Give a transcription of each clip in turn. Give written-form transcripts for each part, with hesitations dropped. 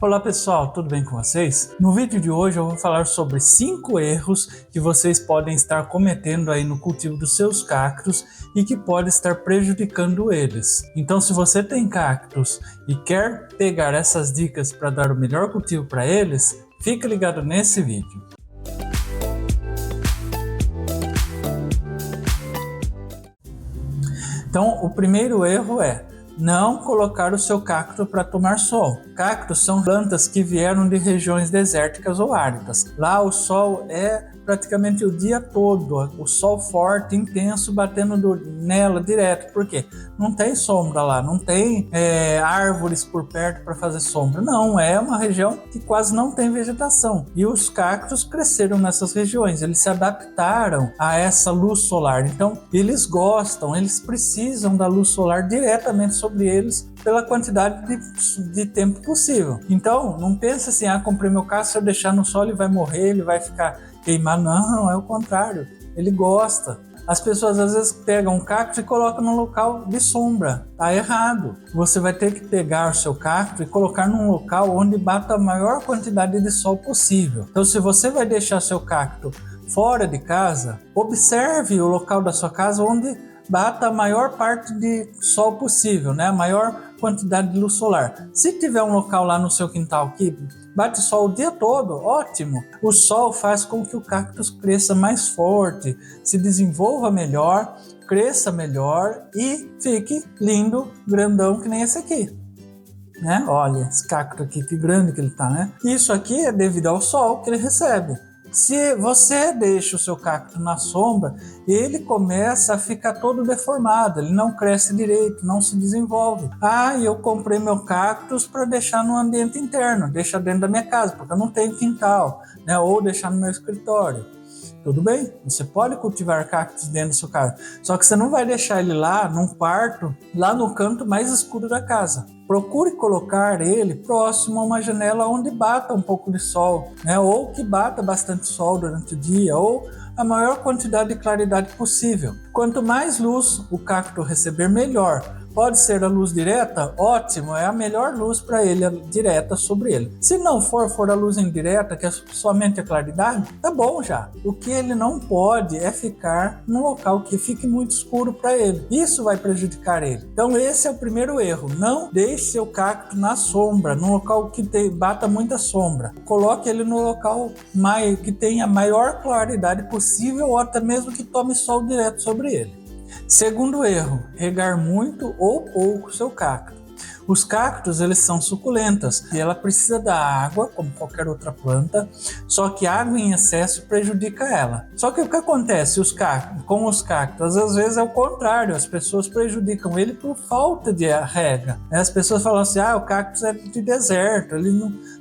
Olá pessoal, tudo bem com vocês? No vídeo de hoje eu vou falar sobre 5 erros que vocês podem estar cometendo aí no cultivo dos seus cactos e que pode estar prejudicando eles. Então, se você tem cactos e quer pegar essas dicas para dar o melhor cultivo para eles, fica ligado nesse vídeo. Então, o primeiro erro é não colocar o seu cacto para tomar sol. Cactos são plantas que vieram de regiões desérticas ou áridas. Lá o sol é praticamente o dia todo, o sol forte, intenso, batendo nela direto. Por quê? Não tem sombra lá, não tem árvores por perto para fazer sombra. Não, é uma região que quase não tem vegetação. E os cactos cresceram nessas regiões, eles se adaptaram a essa luz solar. Então, eles gostam, eles precisam da luz solar diretamente sobre eles pela quantidade de tempo possível. Então, não pensa assim, comprei meu cacto, se eu deixar no sol ele vai morrer, ele vai ficar queimado. Não, é o contrário, ele gosta. As pessoas às vezes pegam um cacto e colocam num local de sombra. Tá errado. Você vai ter que pegar o seu cacto e colocar num local onde bata a maior quantidade de sol possível. Então, se você vai deixar seu cacto fora de casa, observe o local da sua casa onde bata a maior parte de sol possível, né? A maior quantidade de luz solar. Se tiver um local lá no seu quintal que bate sol o dia todo, ótimo. O sol faz com que o cactus cresça mais forte, se desenvolva melhor, cresça melhor e fique lindo, grandão que nem esse aqui. Né? Olha esse cacto aqui, que grande que ele tá, né? Isso aqui é devido ao sol que ele recebe. Se você deixa o seu cacto na sombra, ele começa a ficar todo deformado, ele não cresce direito, não se desenvolve. Eu comprei meu cactus para deixar no ambiente interno, deixar dentro da minha casa, porque eu não tenho quintal, né? Ou deixar no meu escritório. Tudo bem, você pode cultivar cactos dentro do seu cacto, só que você não vai deixar ele lá num quarto, lá no canto mais escuro da casa. Procure colocar ele próximo a uma janela onde bata um pouco de sol, né? Ou que bata bastante sol durante o dia, ou a maior quantidade de claridade possível. Quanto mais luz o cacto receber, melhor. Pode ser a luz direta? Ótimo, é a melhor luz para ele, a direta sobre ele. Se não for a luz indireta, que é somente a claridade, tá bom já. O que ele não pode é ficar num local que fique muito escuro para ele. Isso vai prejudicar ele. Então esse é o primeiro erro. Não deixe seu cacto na sombra, num local que bata muita sombra. Coloque ele no local que tenha a maior claridade possível ou até mesmo que tome sol direto sobre ele. Segundo erro, regar muito ou pouco seu cacto. Os cactos, eles são suculentas e ela precisa da água, como qualquer outra planta, só que água em excesso prejudica ela. Só que o que acontece com os cactos? Às vezes é o contrário, as pessoas prejudicam ele por falta de rega. As pessoas falam assim, o cactus é de deserto, ele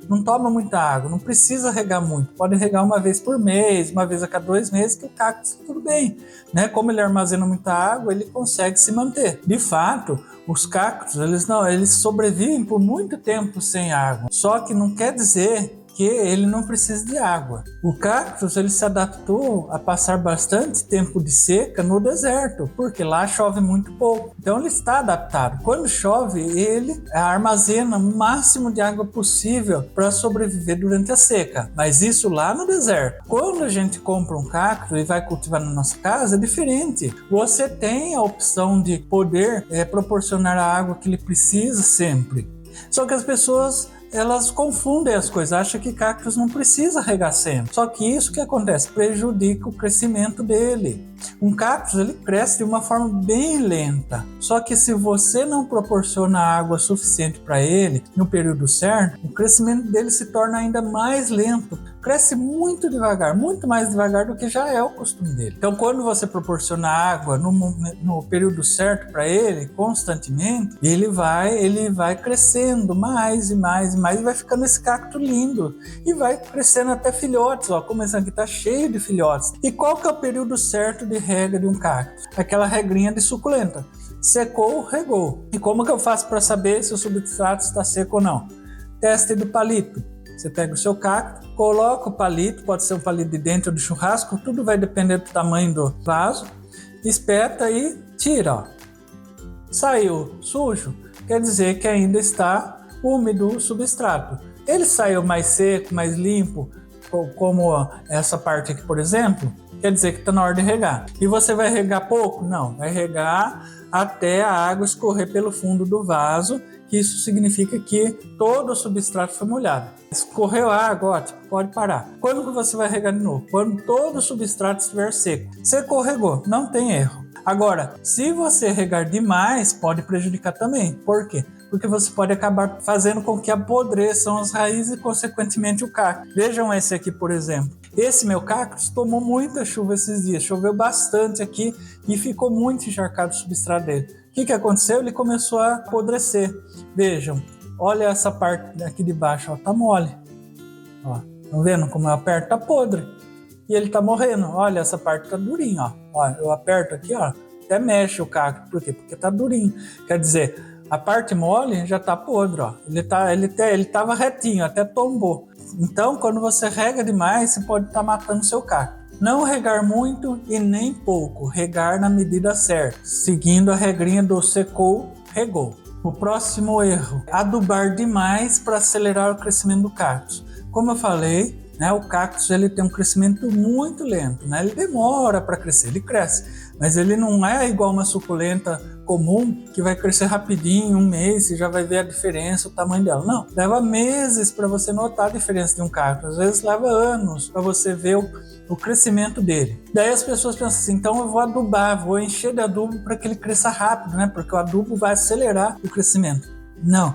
não toma muita água, não precisa regar muito, pode regar uma vez por mês, uma vez a cada 2 meses, que o cactus tudo bem, né? Como ele armazena muita água, ele consegue se manter. De fato, os cactos, eles sobrevivem por muito tempo sem água, só que não quer dizer que ele não precisa de água. O cactus, ele se adaptou a passar bastante tempo de seca no deserto, porque lá chove muito pouco. Então ele está adaptado. Quando chove, ele armazena o máximo de água possível para sobreviver durante a seca. Mas isso lá no deserto. Quando a gente compra um cacto e vai cultivar na nossa casa, é diferente. Você tem a opção de poder proporcionar a água que ele precisa sempre. Só que as pessoas elas confundem as coisas, acham que cactus não precisa regar sempre. Só que isso que acontece, prejudica o crescimento dele. Um cactus, ele cresce de uma forma bem lenta. Só que se você não proporciona água suficiente para ele no período certo, o crescimento dele se torna ainda mais lento. Cresce muito devagar, muito mais devagar do que já é o costume dele. Então, quando você proporciona água no período certo para ele, constantemente, ele vai crescendo mais e mais e mais, e vai ficando esse cacto lindo. E vai crescendo até filhotes, como esse aqui está cheio de filhotes. E qual que é o período certo de rega de um cacto? Aquela regrinha de suculenta. Secou, regou. E como que eu faço para saber se o substrato está seco ou não? Teste do palito. Você pega o seu cacto, coloca o palito, pode ser um palito de dentro do churrasco, tudo vai depender do tamanho do vaso, espeta e tira. Saiu sujo, quer dizer que ainda está úmido o substrato. Ele saiu mais seco, mais limpo, como essa parte aqui, por exemplo, quer dizer que está na hora de regar. E você vai regar pouco? Não, vai regar até a água escorrer pelo fundo do vaso, que isso significa que todo o substrato foi molhado. Escorreu a água, ótimo, pode parar. Quando que você vai regar de novo? Quando todo o substrato estiver seco. Secou, regou, não tem erro. Agora, se você regar demais, pode prejudicar também. Por quê? Porque você pode acabar fazendo com que apodreçam as raízes e, consequentemente, o cacto. Vejam esse aqui, por exemplo. Esse meu cactus tomou muita chuva esses dias, choveu bastante aqui e ficou muito encharcado o substrato dele. O que aconteceu? Ele começou a apodrecer. Vejam, olha essa parte aqui de baixo, ó, tá mole. Ó, estão vendo como eu aperto? Tá podre. E ele tá morrendo. Olha, essa parte tá durinha, ó. Eu aperto aqui, ó, até mexe o cacto. Por quê? Porque tá durinho. Quer dizer, a parte mole já tá podre, ó. Ele tava retinho, até tombou. Então, quando você rega demais, você pode estar matando o seu cacto. Não regar muito e nem pouco. Regar na medida certa, seguindo a regrinha do secou, regou. O próximo erro, adubar demais para acelerar o crescimento do cactus. Como eu falei, né, o cactus ele tem um crescimento muito lento, né? Ele demora para crescer, ele cresce, mas ele não é igual uma suculenta comum que vai crescer rapidinho, 1 mês, e já vai ver a diferença, o tamanho dela. Não, leva meses para você notar a diferença de um cactus, às vezes leva anos para você ver o crescimento dele. Daí as pessoas pensam assim, então eu vou adubar, vou encher de adubo para que ele cresça rápido, né? Porque o adubo vai acelerar o crescimento. Não,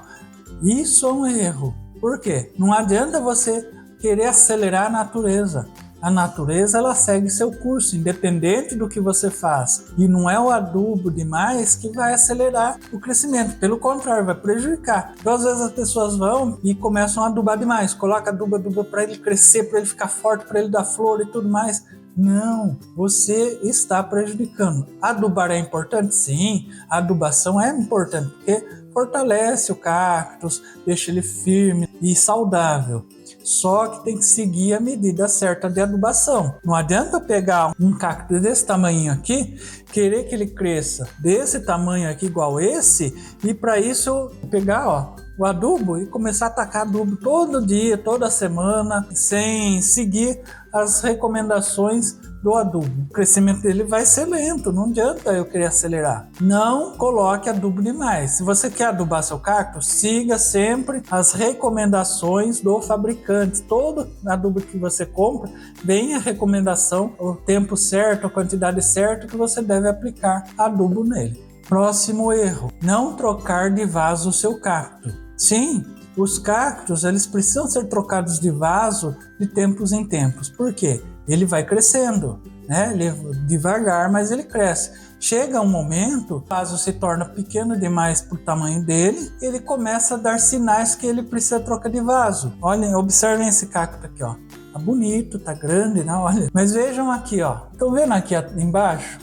isso é um erro. Por quê? Não adianta você querer acelerar a natureza. A natureza ela segue seu curso, independente do que você faça. E não é o adubo demais que vai acelerar o crescimento. Pelo contrário, vai prejudicar. Então, às vezes, as pessoas vão e começam a adubar demais. Coloca adubo para ele crescer, para ele ficar forte, para ele dar flor e tudo mais. Não, você está prejudicando. Adubar é importante? Sim, a adubação é importante, porque fortalece o cactus, deixa ele firme e saudável. Só que tem que seguir a medida certa de adubação. Não adianta pegar um cacto desse tamanho aqui, querer que ele cresça desse tamanho aqui igual esse, e para isso eu pegar, ó, o adubo e começar a tacar adubo todo dia, toda semana, sem seguir as recomendações do adubo. O crescimento dele vai ser lento, não adianta eu querer acelerar. Não coloque adubo demais. Se você quer adubar seu cacto, siga sempre as recomendações do fabricante. Todo adubo que você compra, vem a recomendação, o tempo certo, a quantidade certa que você deve aplicar adubo nele. Próximo erro, não trocar de vaso o seu cacto. Sim, os cactos eles precisam ser trocados de vaso de tempos em tempos. Por quê? Ele vai crescendo, né? Ele devagar, mas ele cresce. Chega um momento, o vaso se torna pequeno demais para o tamanho dele, ele começa a dar sinais que ele precisa trocar de vaso. Olhem, observem esse cacto aqui, ó. Tá bonito, tá grande, né? Olha. Mas vejam aqui, ó. Estão vendo aqui embaixo?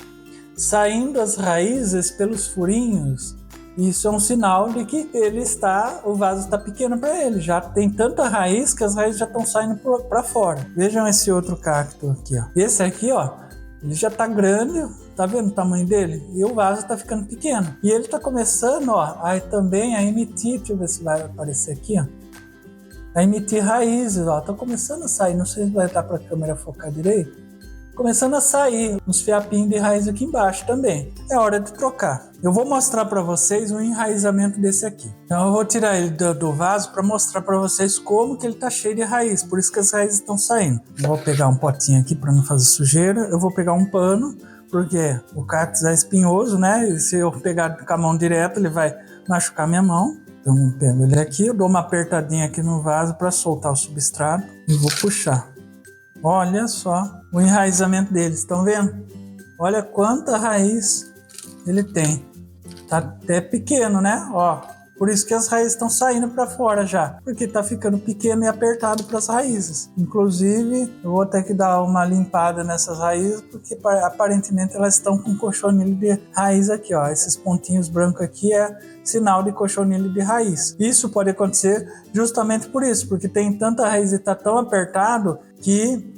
Saindo as raízes pelos furinhos. Isso é um sinal de que o vaso está pequeno para ele. Já tem tanta raiz que as raízes já estão saindo para fora. Vejam esse outro cacto aqui, ó. Esse aqui, ó, ele já está grande, tá vendo o tamanho dele? E o vaso está ficando pequeno. E ele está começando, ó, também a emitir, deixa eu ver se vai aparecer aqui, ó. A emitir raízes, ó, tá começando a sair. Não sei se vai dar para a câmera focar direito. Começando a sair uns fiapinhos de raiz aqui embaixo também. É hora de trocar. Eu vou mostrar para vocês um enraizamento desse aqui. Então eu vou tirar ele do vaso para mostrar para vocês como que ele tá cheio de raiz. Por isso que as raízes estão saindo. Eu vou pegar um potinho aqui para não fazer sujeira. Eu vou pegar um pano, porque o cactus é espinhoso, né? E se eu pegar com a mão direta, ele vai machucar minha mão. Então eu pego ele aqui, eu dou uma apertadinha aqui no vaso para soltar o substrato e vou puxar. Olha só o enraizamento deles, estão vendo? Olha quanta raiz ele tem. Tá até pequeno, né? Ó, por isso que as raízes estão saindo para fora já, porque tá ficando pequeno e apertado para as raízes. Inclusive, eu vou ter que dar uma limpada nessas raízes, porque aparentemente elas estão com cochonilho de raiz aqui, ó. Esses pontinhos brancos aqui é sinal de cochonilho de raiz. Isso pode acontecer justamente por isso, porque tem tanta raiz e tá tão apertado que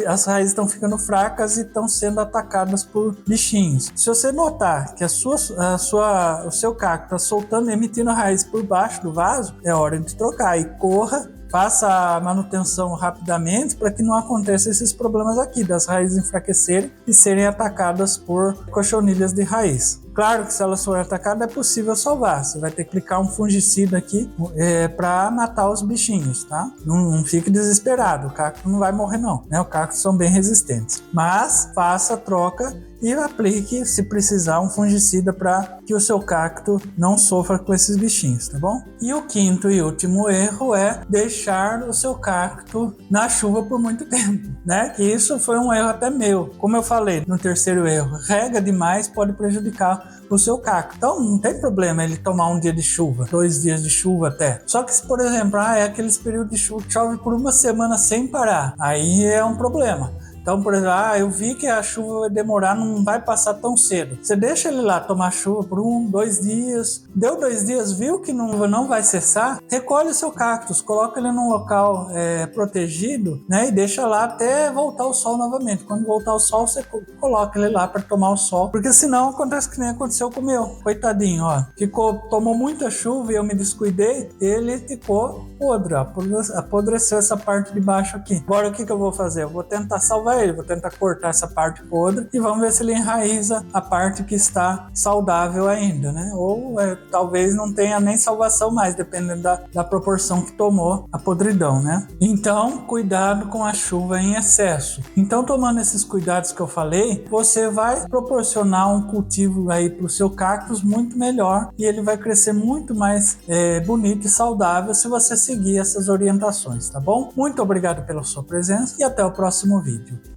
as raízes estão ficando fracas e estão sendo atacadas por bichinhos. Se você notar que o seu cacto está soltando, emitindo a raiz por baixo do vaso, é hora de trocar. E corra faça a manutenção rapidamente para que não aconteça esses problemas aqui, das raízes enfraquecerem e serem atacadas por cochonilhas de raiz. Claro que se elas forem atacadas é possível salvar. Você vai ter que aplicar um fungicida aqui para matar os bichinhos, tá? Não fique desesperado, o cacto não vai morrer não, né? Os cactos são bem resistentes. Mas faça a troca e aplique, se precisar, um fungicida para que o seu cacto não sofra com esses bichinhos, tá bom? E o quinto e último erro é deixar o seu cacto na chuva por muito tempo, né? Que isso foi um erro até meu. Como eu falei no terceiro erro, rega demais pode prejudicar o seu cacto. Então não tem problema ele tomar um dia de chuva, 2 dias de chuva até. Só que se, por exemplo, é aqueles períodos de chuva que chove por uma semana sem parar, aí é um problema. Então, por exemplo, eu vi que a chuva vai demorar, não vai passar tão cedo. Você deixa ele lá tomar chuva por 1, 2 dias. Deu 2 dias, viu que não vai cessar? Recolhe o seu cactus, coloca ele num local protegido, né? E deixa lá até voltar o sol novamente. Quando voltar o sol, você coloca ele lá para tomar o sol. Porque senão acontece que nem aconteceu com o meu. Coitadinho, ó. Tomou muita chuva e eu me descuidei. Ele ficou podre, ó. Apodreceu essa parte de baixo aqui. Agora o que eu vou fazer? Eu vou tentar salvar ele, vou tentar cortar essa parte podre e vamos ver se ele enraiza a parte que está saudável ainda, né? Ou talvez não tenha nem salvação mais, dependendo da proporção que tomou a podridão, né? Então, cuidado com a chuva em excesso. Então, tomando esses cuidados que eu falei, você vai proporcionar um cultivo aí para o seu cactus muito melhor e ele vai crescer muito mais bonito e saudável se você seguir essas orientações, tá bom? Muito obrigado pela sua presença e até o próximo vídeo.